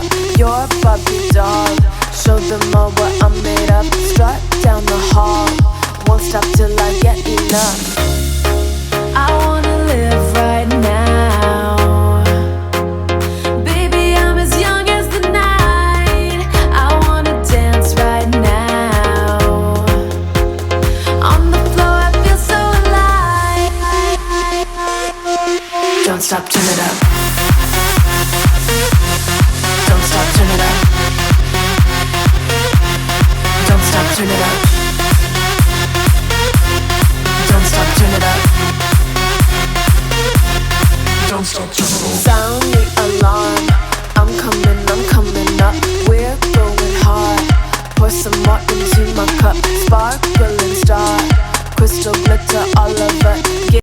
cup. You're a Barbie doll. Show them all what I'm made of. Strut down the hall. Won't stop till I get enough. I wanna live right now. Baby, I'm as young as the night. I wanna dance right now. On the floor, I feel so alive. Don't stop, turn it up. Don't stop, turn it up. Don't stop, turn it up. Don't stop, turn it up. Don't stop, turn it up. Sound the alarm. I'm coming up. We're going hard. Pour some more into my cup. Sparkling star. Crystal